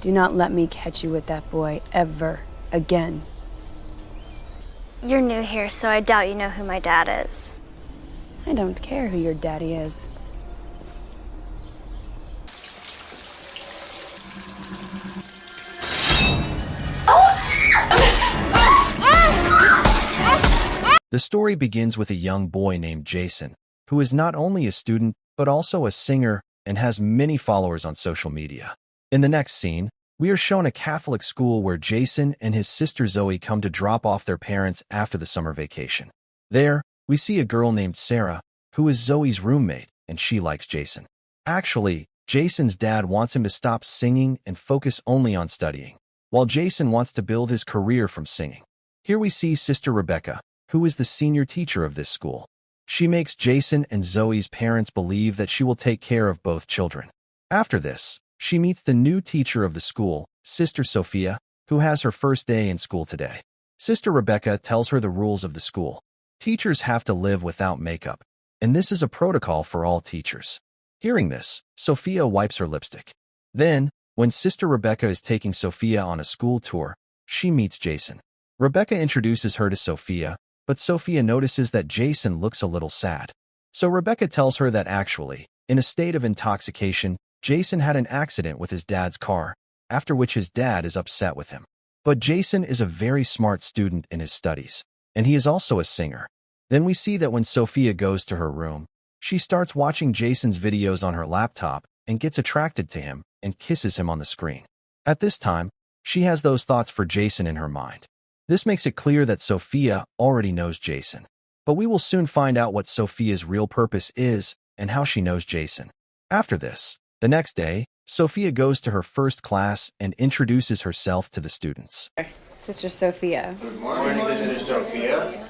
Do not let me catch you with that boy ever again. You're new here, so I doubt you know who my dad is. I don't care who your daddy is. The story begins with a young boy named Jason, who is not only a student, but also a singer and has many followers on social media. In the next scene, we are shown a Catholic school where Jason and his sister Zoe come to drop off their parents after the summer vacation. There, we see a girl named Sarah, who is Zoe's roommate, and she likes Jason. Actually, Jason's dad wants him to stop singing and focus only on studying, while Jason wants to build his career from singing. Here we see Sister Rebecca, who is the senior teacher of this school. She makes Jason and Zoe's parents believe that she will take care of both children. After this, she meets the new teacher of the school, Sister Sophia, who has her first day in school today. Sister Rebecca tells her the rules of the school. Teachers have to live without makeup, and this is a protocol for all teachers. Hearing this, Sophia wipes her lipstick. Then, when Sister Rebecca is taking Sophia on a school tour, she meets Jason. Rebecca introduces her to Sophia, but Sophia notices that Jason looks a little sad. So Rebecca tells her that actually, in a state of intoxication, Jason had an accident with his dad's car, after which his dad is upset with him. But Jason is a very smart student in his studies, and he is also a singer. Then we see that when Sophia goes to her room, she starts watching Jason's videos on her laptop and gets attracted to him and kisses him on the screen. At this time, she has those thoughts for Jason in her mind. This makes it clear that Sophia already knows Jason. But we will soon find out what Sophia's real purpose is and how she knows Jason. After this, the next day, Sophia goes to her first class and introduces herself to the students. Sister Sophia. Good morning, Sister Sophia.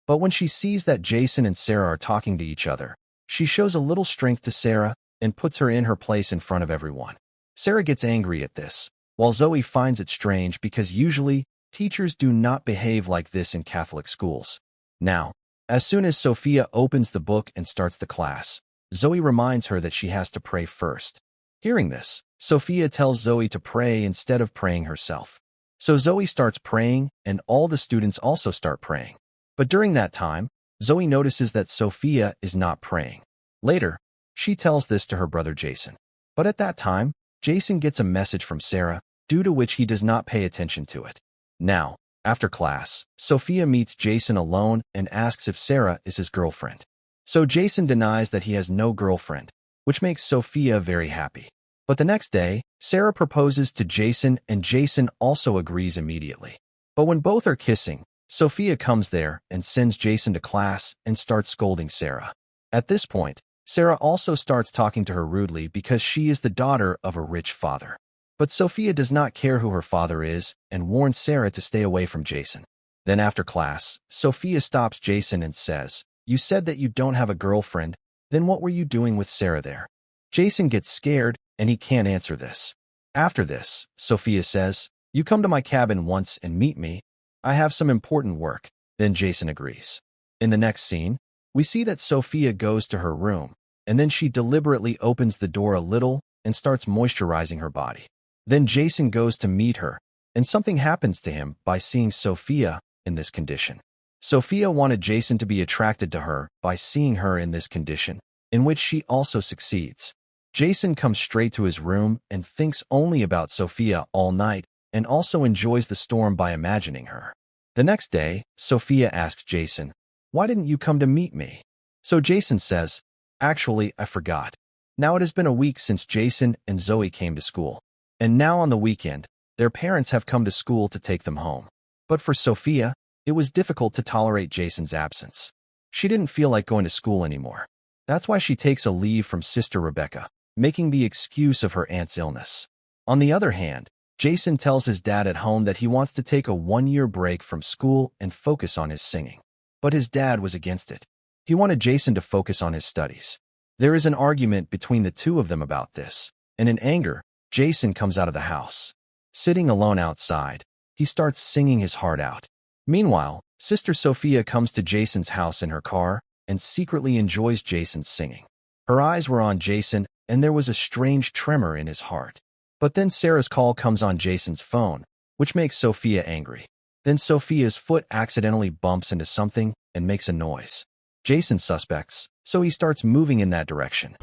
But when she sees that Jason and Sarah are talking to each other, she shows a little strength to Sarah and puts her in her place in front of everyone. Sarah gets angry at this, while Zoe finds it strange because usually, teachers do not behave like this in Catholic schools. Now, as soon as Sophia opens the book and starts the class, Zoe reminds her that she has to pray first. Hearing this, Sophia tells Zoe to pray instead of praying herself. So Zoe starts praying, and all the students also start praying. But during that time, Zoe notices that Sophia is not praying. Later, she tells this to her brother Jason. But at that time, Jason gets a message from Sarah, due to which he does not pay attention to it. Now, after class, Sophia meets Jason alone and asks if Sarah is his girlfriend. So Jason denies that he has no girlfriend, which makes Sophia very happy. But the next day, Sarah proposes to Jason and Jason also agrees immediately. But when both are kissing, Sophia comes there and sends Jason to class and starts scolding Sarah. At this point, Sarah also starts talking to her rudely because she is the daughter of a rich father. But Sophia does not care who her father is and warns Sarah to stay away from Jason. Then after class, Sophia stops Jason and says, "You said that you don't have a girlfriend, then what were you doing with Sarah there?" Jason gets scared and he can't answer this. After this, Sophia says, "You come to my cabin once and meet me. I have some important work." Then Jason agrees. In the next scene, we see that Sophia goes to her room, and then she deliberately opens the door a little and starts moisturizing her body. Then Jason goes to meet her, and something happens to him by seeing Sophia in this condition. Sophia wanted Jason to be attracted to her by seeing her in this condition, in which she also succeeds. Jason comes straight to his room and thinks only about Sophia all night and also enjoys the storm by imagining her. The next day, Sophia asks Jason, "Why didn't you come to meet me?" So Jason says, "Actually, I forgot. Now it has been a week since Jason and Zoe came to school. And now on the weekend, their parents have come to school to take them home." But for Sophia, it was difficult to tolerate Jason's absence. She didn't feel like going to school anymore. That's why she takes a leave from Sister Rebecca, making the excuse of her aunt's illness. On the other hand, Jason tells his dad at home that he wants to take a one-year break from school and focus on his singing. But his dad was against it. He wanted Jason to focus on his studies. There is an argument between the two of them about this, and in anger, Jason comes out of the house. Sitting alone outside, he starts singing his heart out. Meanwhile, Sister Sophia comes to Jason's house in her car and secretly enjoys Jason's singing. Her eyes were on Jason, and there was a strange tremor in his heart. But then Sarah's call comes on Jason's phone, which makes Sophia angry. Then Sophia's foot accidentally bumps into something and makes a noise. Jason suspects, so he starts moving in that direction.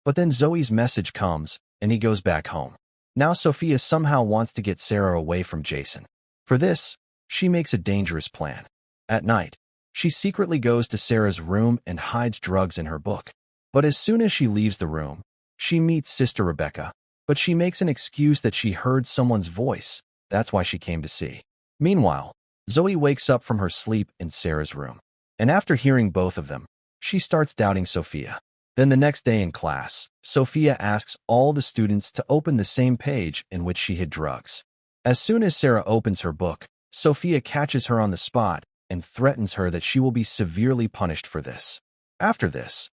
But then Zoe's message comes, and he goes back home. Now Sophia somehow wants to get Sarah away from Jason. For this, she makes a dangerous plan. At night, she secretly goes to Sarah's room and hides drugs in her book. But as soon as she leaves the room, she meets Sister Rebecca, but she makes an excuse that she heard someone's voice. That's why she came to see. Meanwhile, Zoe wakes up from her sleep in Sarah's room. And after hearing both of them, she starts doubting Sophia. Then the next day in class, Sophia asks all the students to open the same page in which she hid drugs. As soon as Sarah opens her book, Sophia catches her on the spot and threatens her that she will be severely punished for this. After this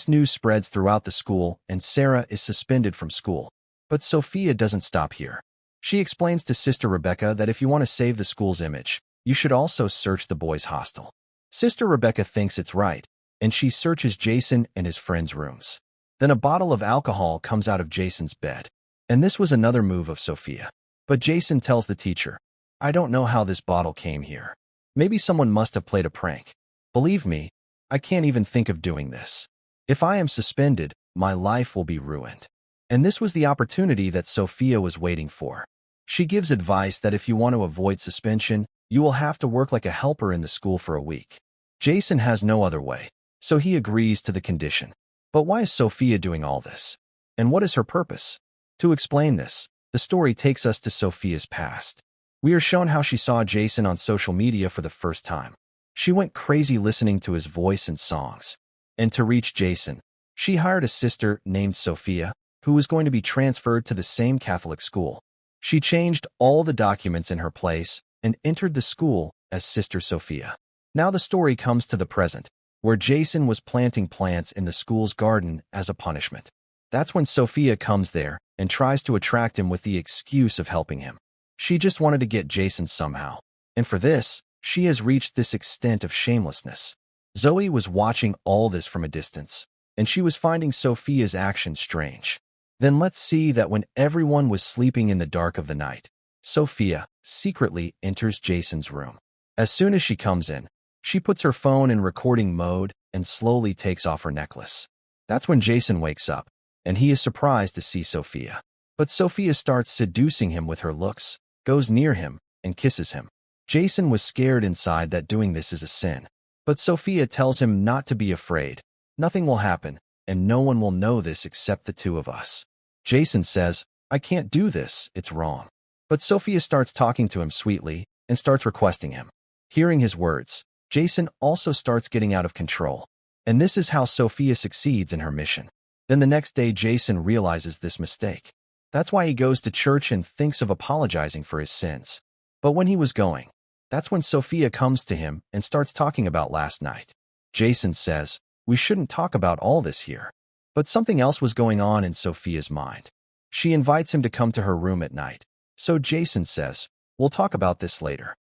news spreads throughout the school and Sarah is suspended from school. But Sophia doesn't stop here. She explains to Sister Rebecca that if you want to save the school's image, you should also search the boys' hostel. Sister Rebecca thinks it's right, and she searches Jason and his friends' rooms. Then a bottle of alcohol comes out of Jason's bed. And this was another move of Sophia. But Jason tells the teacher, "I don't know how this bottle came here. Maybe someone must have played a prank. Believe me, I can't even think of doing this. If I am suspended, my life will be ruined." And this was the opportunity that Sophia was waiting for. She gives advice that if you want to avoid suspension, you will have to work like a helper in the school for a week. Jason has no other way, so he agrees to the condition. But why is Sophia doing all this? And what is her purpose? To explain this, the story takes us to Sophia's past. We are shown how she saw Jason on social media for the first time. She went crazy listening to his voice and songs. And to reach Jason, she hired a sister named Sophia, who was going to be transferred to the same Catholic school. She changed all the documents in her place and entered the school as Sister Sophia. Now the story comes to the present, where Jason was planting plants in the school's garden as a punishment. That's when Sophia comes there and tries to attract him with the excuse of helping him. She just wanted to get Jason somehow. And for this, she has reached this extent of shamelessness. Zoe was watching all this from a distance, and she was finding Sophia's actions strange. Then let's see that when everyone was sleeping in the dark of the night, Sophia secretly enters Jason's room. As soon as she comes in, she puts her phone in recording mode and slowly takes off her necklace. That's when Jason wakes up, and he is surprised to see Sophia. But Sophia starts seducing him with her looks, goes near him, and kisses him. Jason was scared inside that doing this is a sin. But Sophia tells him not to be afraid. Nothing will happen, and no one will know this except the two of us. Jason says, "I can't do this, it's wrong." But Sophia starts talking to him sweetly and starts requesting him. Hearing his words, Jason also starts getting out of control. And this is how Sophia succeeds in her mission. Then the next day Jason realizes this mistake. That's why he goes to church and thinks of apologizing for his sins. But when he was going, that's when Sophia comes to him and starts talking about last night. Jason says, "We shouldn't talk about all this here." But something else was going on in Sophia's mind. She invites him to come to her room at night. So Jason says, "We'll talk about this later."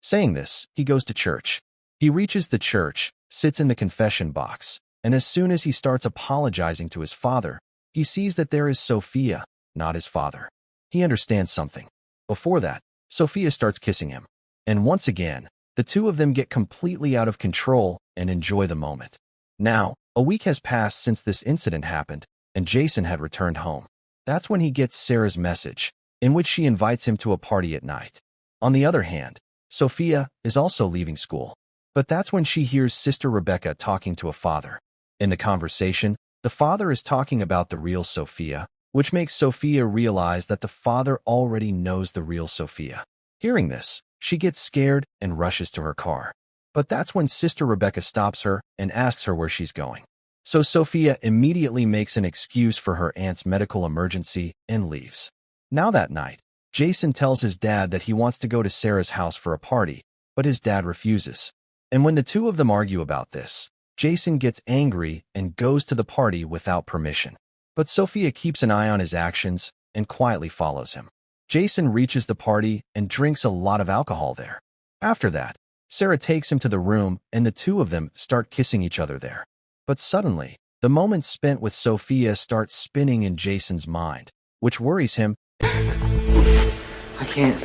Saying this, he goes to church. He reaches the church, sits in the confession box, and as soon as he starts apologizing to his father, he sees that there is Sophia, not his father. He understands something. Before that, Sophia starts kissing him. And once again, the two of them get completely out of control and enjoy the moment. Now, a week has passed since this incident happened, and Jason had returned home. That's when he gets Sarah's message, in which she invites him to a party at night. On the other hand, Sophia is also leaving school. But that's when she hears Sister Rebecca talking to a father. In the conversation, the father is talking about the real Sophia, which makes Sophia realize that the father already knows the real Sophia. Hearing this, she gets scared and rushes to her car. But that's when Sister Rebecca stops her and asks her where she's going. So Sophia immediately makes an excuse for her aunt's medical emergency and leaves. Now that night, Jason tells his dad that he wants to go to Sarah's house for a party, but his dad refuses. And when the two of them argue about this, Jason gets angry and goes to the party without permission. But Sophia keeps an eye on his actions and quietly follows him. Jason reaches the party and drinks a lot of alcohol there. After that, Sarah takes him to the room and the two of them start kissing each other there. But suddenly, the moments spent with Sophia start spinning in Jason's mind, which worries him, I can't.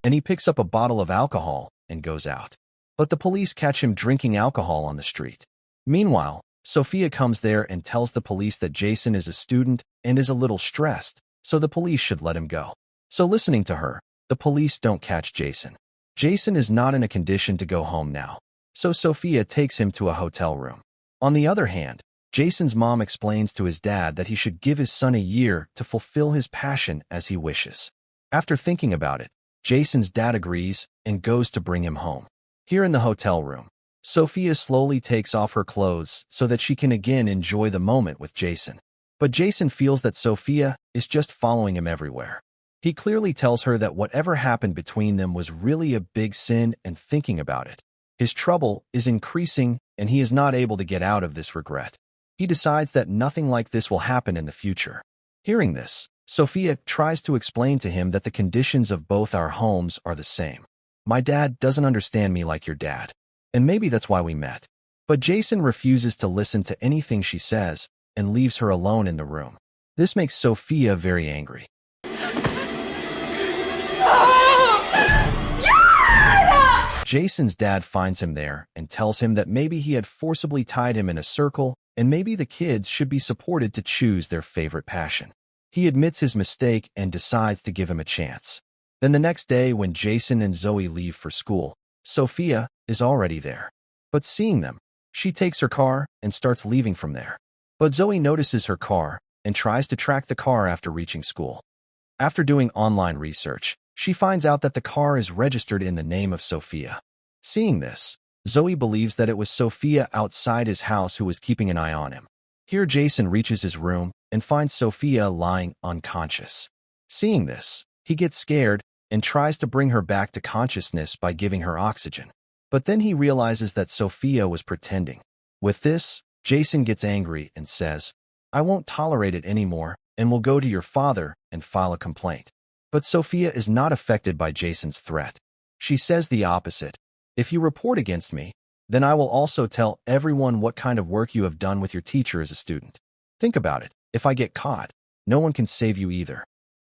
and he picks up a bottle of alcohol and goes out. But the police catch him drinking alcohol on the street. Meanwhile, Sophia comes there and tells the police that Jason is a student and is a little stressed, so the police should let him go. So listening to her, the police don't catch Jason. Jason is not in a condition to go home now, so Sophia takes him to a hotel room. On the other hand, Jason's mom explains to his dad that he should give his son a year to fulfill his passion as he wishes. After thinking about it, Jason's dad agrees and goes to bring him home. Here in the hotel room, Sophia slowly takes off her clothes so that she can again enjoy the moment with Jason. But Jason feels that Sophia is just following him everywhere. He clearly tells her that whatever happened between them was really a big sin, and thinking about it, his trouble is increasing and he is not able to get out of this regret. He decides that nothing like this will happen in the future. Hearing this, Sophia tries to explain to him that the conditions of both our homes are the same. My dad doesn't understand me like your dad, and maybe that's why we met. But Jason refuses to listen to anything she says and leaves her alone in the room. This makes Sophia very angry. Jason's dad finds him there and tells him that maybe he had forcibly tied him in a circle and maybe the kids should be supported to choose their favorite passion. He admits his mistake and decides to give him a chance. Then the next day when Jason and Zoe leave for school, Sophia is already there. But seeing them, she takes her car and starts leaving from there. But Zoe notices her car and tries to track the car after reaching school. After doing online research, she finds out that the car is registered in the name of Sophia. Seeing this, Zoe believes that it was Sophia outside his house who was keeping an eye on him. Here Jason reaches his room and finds Sophia lying unconscious. Seeing this, he gets scared and tries to bring her back to consciousness by giving her oxygen. But then he realizes that Sophia was pretending. With this, Jason gets angry and says, I won't tolerate it anymore and will go to your father and file a complaint. But Sophia is not affected by Jason's threat. She says the opposite. If you report against me, then I will also tell everyone what kind of work you have done with your teacher as a student. Think about it. If I get caught, no one can save you either.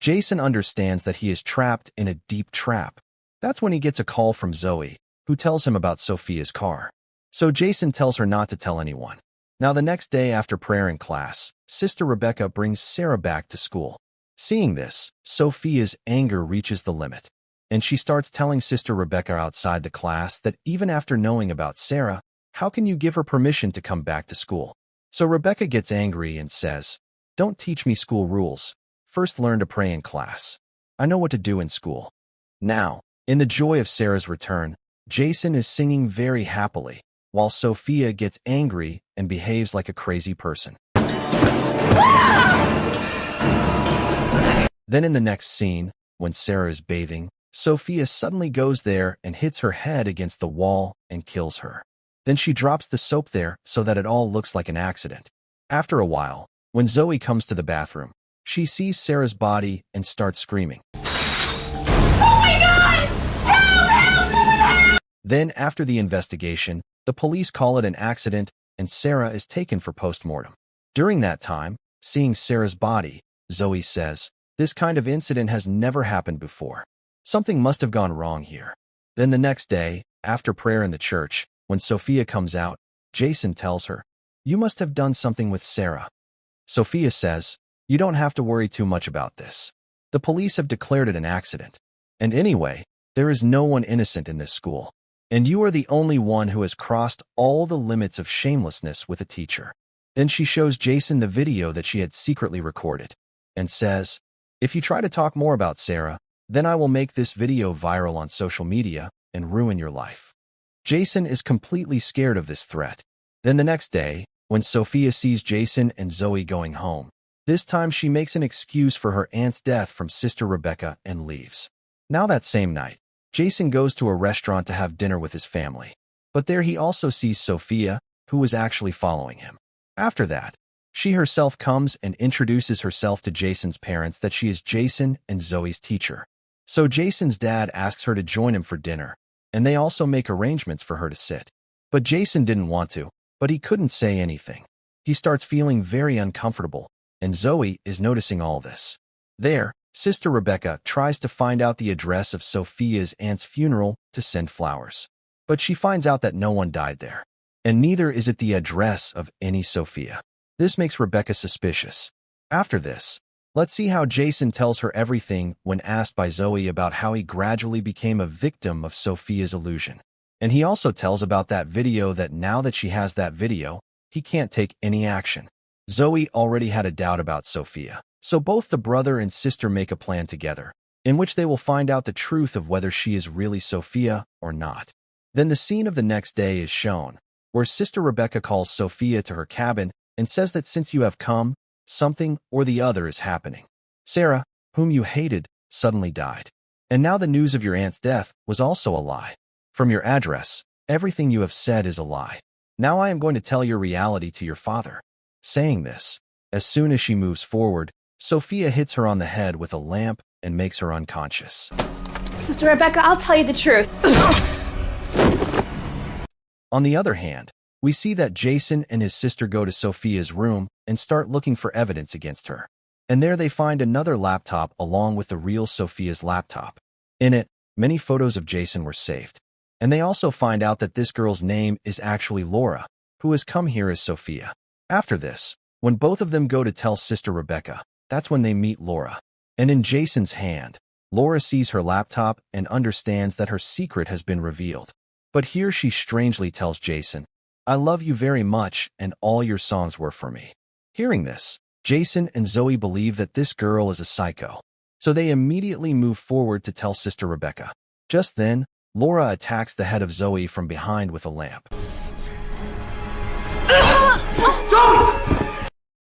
Jason understands that he is trapped in a deep trap. That's when he gets a call from Zoe, who tells him about Sophia's car. So Jason tells her not to tell anyone. Now the next day after prayer in class, Sister Rebecca brings Sarah back to school. Seeing this, Sophia's anger reaches the limit, and she starts telling Sister Rebecca outside the class that even after knowing about Sarah, how can you give her permission to come back to school? So Rebecca gets angry and says, Don't teach me school rules. First learn to pray in class. I know what to do in school. Now, in the joy of Sarah's return, Jason is singing very happily, while Sophia gets angry and behaves like a crazy person. Then in the next scene, when Sarah is bathing, Sophia suddenly goes there and hits her head against the wall and kills her. Then she drops the soap there so that it all looks like an accident. After a while, when Zoe comes to the bathroom, she sees Sarah's body and starts screaming. Oh my God! Help! Then, after the investigation, the police call it an accident and Sarah is taken for post-mortem. During that time, seeing Sarah's body, Zoe says, This kind of incident has never happened before. Something must have gone wrong here. Then the next day, after prayer in the church, when Sophia comes out, Jason tells her, You must have done something with Sarah. Sophia says, You don't have to worry too much about this. The police have declared it an accident. And anyway, there is no one innocent in this school. And you are the only one who has crossed all the limits of shamelessness with a teacher. Then she shows Jason the video that she had secretly recorded and says, If you try to talk more about Sarah, then I will make this video viral on social media and ruin your life. Jason is completely scared of this threat. Then the next day, when Sophia sees Jason and Zoe going home, this time she makes an excuse for her aunt's death from Sister Rebecca and leaves. Now that same night, Jason goes to a restaurant to have dinner with his family. But there he also sees Sophia, who was actually following him. After that, she herself comes and introduces herself to Jason's parents that she is Jason and Zoe's teacher. So Jason's dad asks her to join him for dinner, and they also make arrangements for her to sit. But Jason didn't want to, but he couldn't say anything. He starts feeling very uncomfortable, and Zoe is noticing all this. There, Sister Rebecca tries to find out the address of Sophia's aunt's funeral to send flowers. But she finds out that no one died there. And neither is it the address of any Sophia. This makes Rebecca suspicious. After this, let's see how Jason tells her everything when asked by Zoe about how he gradually became a victim of Sophia's illusion. And he also tells about that video that now that she has that video, he can't take any action. Zoe already had a doubt about Sophia, so both the brother and sister make a plan together, in which they will find out the truth of whether she is really Sophia or not. Then the scene of the next day is shown, where Sister Rebecca calls Sophia to her cabin and says that since you have come, something or the other is happening. Sarah, whom you hated, suddenly died. And now the news of your aunt's death was also a lie. From your address, everything you have said is a lie. Now I am going to tell your reality to your father. Saying this, as soon as she moves forward, Sophia hits her on the head with a lamp and makes her unconscious. Sister Rebecca, I'll tell you the truth. On the other hand, we see that Jason and his sister go to Sophia's room and start looking for evidence against her. And there they find another laptop along with the real Sophia's laptop. In it, many photos of Jason were saved. And they also find out that this girl's name is actually Laura, who has come here as Sophia. After this, when both of them go to tell Sister Rebecca, that's when they meet Laura. And in Jason's hand, Laura sees her laptop and understands that her secret has been revealed. But here she strangely tells Jason, "I love you very much and all your songs were for me." Hearing this, Jason and Zoe believe that this girl is a psycho. So they immediately move forward to tell Sister Rebecca. Just then, Laura attacks the head of Zoe from behind with a lamp.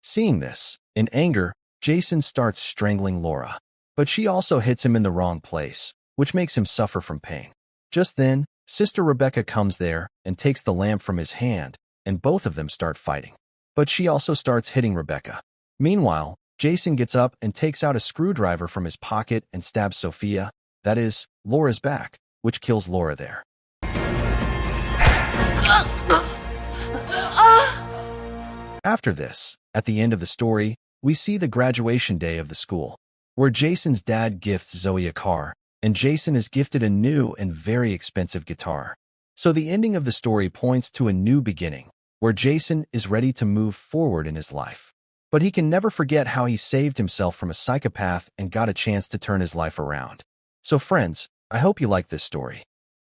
Seeing this, in anger, Jason starts strangling Laura. But she also hits him in the wrong place, which makes him suffer from pain. Just then, Sister Rebecca comes there and takes the lamp from his hand, and both of them start fighting. But she also starts hitting Rebecca. Meanwhile, Jason gets up and takes out a screwdriver from his pocket and stabs Sophia, that is, Laura's back, which kills Laura there. After this, at the end of the story, we see the graduation day of the school, where Jason's dad gifts Zoe a car, and Jason is gifted a new and very expensive guitar. So the ending of the story points to a new beginning, where Jason is ready to move forward in his life. But he can never forget how he saved himself from a psychopath and got a chance to turn his life around. So friends, I hope you like this story.